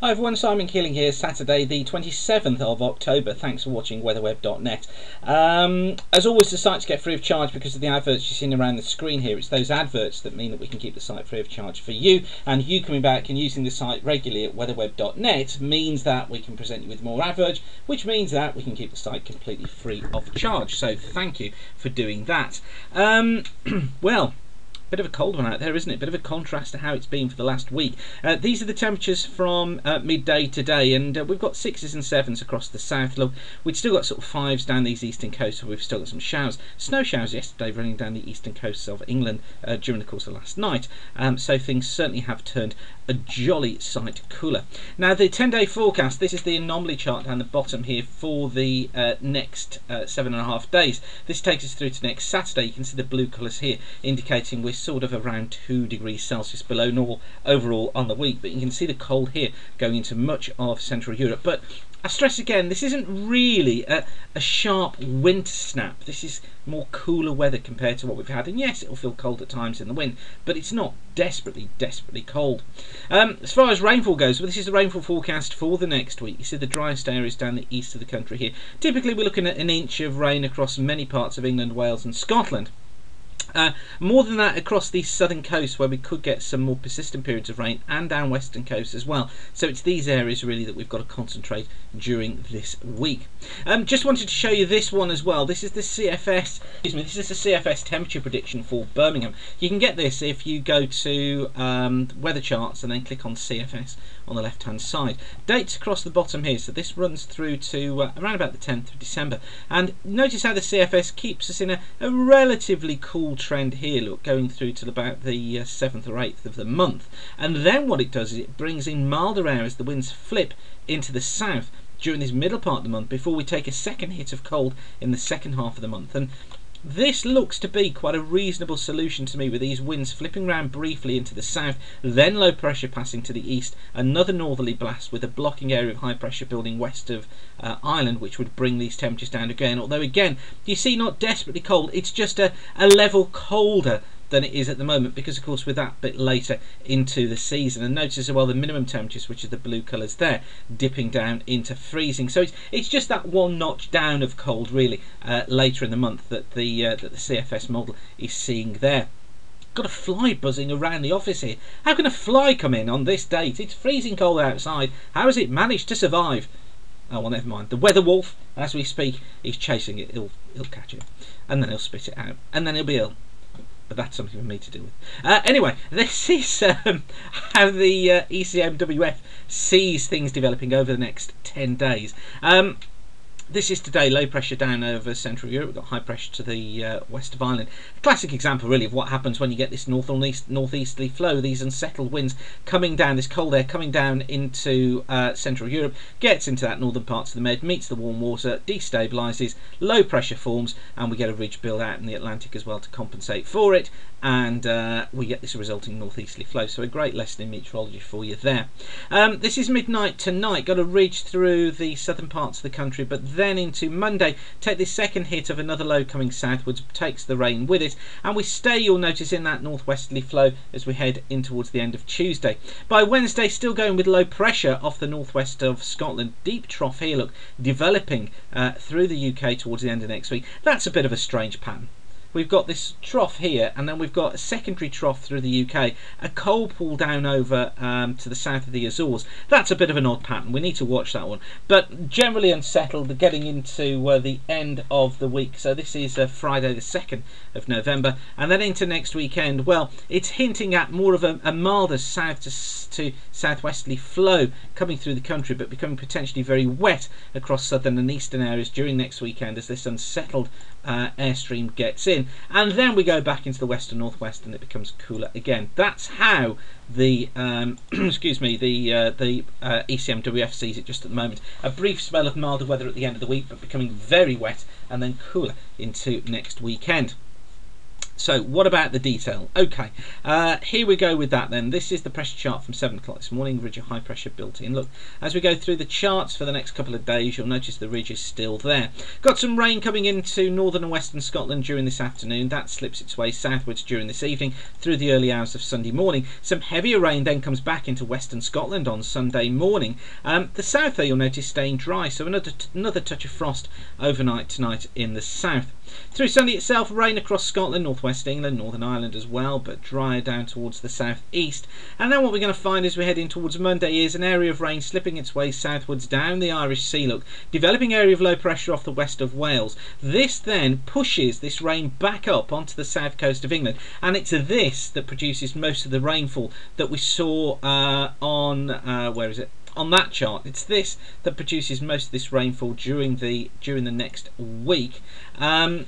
Hi everyone, Simon Keeling here, Saturday the 27th of October. Thanks for watching weatherweb.net. As always, the sites get free of charge because of the adverts you're seeing around the screen here. It's those adverts that mean that we can keep the site free of charge for you, and you coming back and using the site regularly at weatherweb.net means that we can present you with more adverts, which means that we can keep the site completely free of charge. So thank you for doing that. Well, bit of a cold one out there, isn't it? Bit of a contrast to how it's been for the last week. These are the temperatures from midday today, and we've got 6s and 7s across the south. Look, we've still got sort of 5s down these eastern coasts, so we've still got some showers. Snow showers yesterday running down the eastern coasts of England during the course of last night, so things certainly have turned a jolly sight cooler. Now the 10-day forecast, this is the anomaly chart down the bottom here for the next 7.5 days. This takes us through to next Saturday. You can see the blue colours here indicating we're sort of around 2 degrees Celsius below normal overall on the week, but you can see the cold here going into much of Central Europe. But I stress again, this isn't really a sharp winter snap. This is more cooler weather compared to what we've had, and yes, it'll feel cold at times in the wind, but it's not desperately cold. As far as rainfall goes, well, this is the rainfall forecast for the next week. You see the driest areas down the east of the country here. Typically we're looking at an inch of rain across many parts of England, Wales and Scotland. More than that across the southern coast, where we could get some more persistent periods of rain, and down western coast as well. So it's these areas really that we've got to concentrate during this week. Just wanted to show you this one as well. This is the CFS, this is the CFS temperature prediction for Birmingham. You can get this if you go to weather charts and then click on CFS on the left hand side. Dates across the bottom here, so this runs through to around about the 10th of December, and notice how the CFS keeps us in a relatively cool trend here, look, going through till about the 7th or 8th of the month. And then what it does is it brings in milder air as the winds flip into the south during this middle part of the month, before we take a second hit of cold in the second half of the month. And this looks to be quite a reasonable solution to me, with these winds flipping round briefly into the south, then low pressure passing to the east, another northerly blast with a blocking area of high pressure building west of Ireland, which would bring these temperatures down again. Although again, you see, not desperately cold, it's just a level colder than it is at the moment, because of course we're that bit later into the season. And notice as well the minimum temperatures, which are the blue colours there, dipping down into freezing. So it's just that one notch down of cold really later in the month that the CFS model is seeing there. Got a fly buzzing around the office here. How can a fly come in on this date? It's freezing cold outside. How has it managed to survive? Oh well, never mind. The weather wolf, as we speak, is chasing it. He'll catch it, and then he'll spit it out, and then he'll be ill. But that's something for me to do with. Anyway, this is how the ECMWF sees things developing over the next 10 days. This is today, low pressure down over Central Europe. We've got high pressure to the west of Ireland. A classic example really of what happens when you get this northeasterly flow, these unsettled winds coming down, this cold air coming down into Central Europe, gets into that northern parts of the Med, meets the warm water, destabilises, low pressure forms, and we get a ridge build out in the Atlantic as well to compensate for it, and we get this resulting northeasterly flow. So a great lesson in meteorology for you there. This is midnight tonight, got a ridge through the southern parts of the country, but then into Monday, take this second hit of another low coming southwards, takes the rain with it, and we stay, you'll notice, in that northwesterly flow as we head in towards the end of Tuesday. By Wednesday, still going with low pressure off the northwest of Scotland. Deep trough here, look, developing through the UK towards the end of next week. That's a bit of a strange pattern. We've got this trough here, and then we've got a secondary trough through the UK, a cold pull down over to the south of the Azores. That's a bit of an odd pattern. We need to watch that one. But generally unsettled, getting into the end of the week. So this is Friday the 2nd of November, and then into next weekend. Well, it's hinting at more of a milder south to southwesterly flow coming through the country, but becoming potentially very wet across southern and eastern areas during next weekend as this unsettled airstream gets in, and then we go back into the west and northwest and it becomes cooler again. That's how the excuse me, the ECMWF sees it just at the moment. A brief spell of milder weather at the end of the week, but becoming very wet and then cooler into next weekend. So what about the detail? Okay, here we go with that then. This is the pressure chart from 7 o'clock this morning, ridge of high pressure built in. Look, as we go through the charts for the next couple of days, you'll notice the ridge is still there. Got some rain coming into northern and western Scotland during this afternoon. That slips its way southwards during this evening through the early hours of Sunday morning. Some heavier rain then comes back into western Scotland on Sunday morning. The south there, you'll notice, staying dry, so another touch of frost overnight tonight in the south. Through Sunday itself, rain across Scotland, northwest England, Northern Ireland as well, but drier down towards the southeast. And then what we're going to find as we're heading towards Monday is an area of rain slipping its way southwards down the Irish Sea. Look, developing area of low pressure off the west of Wales. This then pushes this rain back up onto the south coast of England, and it's this that produces most of the rainfall that we saw on that chart. It's this that produces most of this rainfall during the next week, and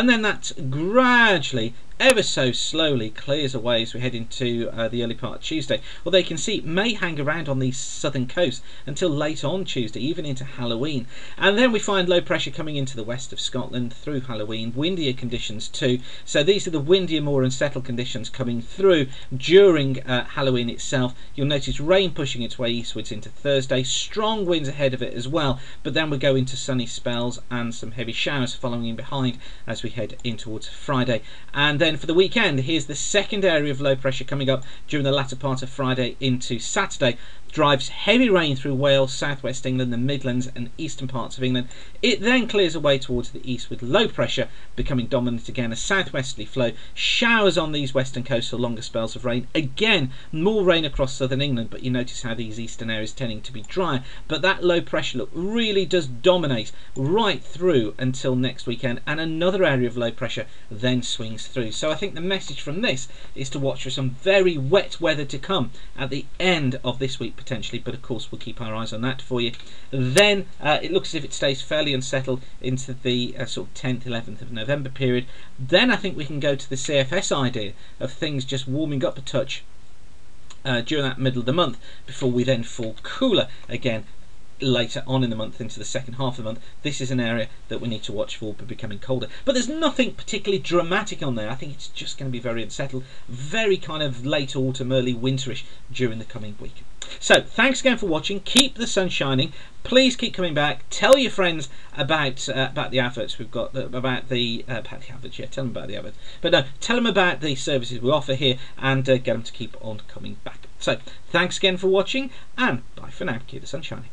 then that gradually, ever so slowly, clears away as we head into the early part of Tuesday. Although you can see it may hang around on the southern coast until late on Tuesday, even into Halloween. And then we find low pressure coming into the west of Scotland through Halloween, windier conditions too. So these are the windier, more unsettled conditions coming through during Halloween itself. You'll notice rain pushing its way eastwards into Thursday, strong winds ahead of it as well, but then we go into sunny spells and some heavy showers following in behind as we head in towards Friday. And then for the weekend, here's the second area of low pressure coming up during the latter part of Friday into Saturday. Drives heavy rain through Wales, southwest England, the Midlands and eastern parts of England. It then clears away towards the east with low pressure becoming dominant again, a southwesterly flow. Showers on these western coasts for longer spells of rain. Again, more rain across southern England, but you notice how these eastern areas tending to be drier. But that low pressure, look, really does dominate right through until next weekend, and another area of low pressure then swings through. So I think the message from this is to watch for some very wet weather to come at the end of this week potentially, but of course we'll keep our eyes on that for you. Then it looks as if it stays fairly unsettled into the sort of 10th, 11th of November period. Then I think we can go to the CFS idea of things just warming up a touch during that middle of the month before we then fall cooler again later on in the month into the second half of the month. This is an area that we need to watch for becoming colder, but there's nothing particularly dramatic on there. I think it's just going to be very unsettled, very kind of late autumn, early winterish during the coming week. So thanks again for watching. Keep the sun shining. Please keep coming back. Tell your friends about the adverts we've got, about the adverts. Yeah, tell them about the adverts. But no, tell them about the services we offer here, and get them to keep on coming back. So thanks again for watching, and bye for now. Keep the sun shining.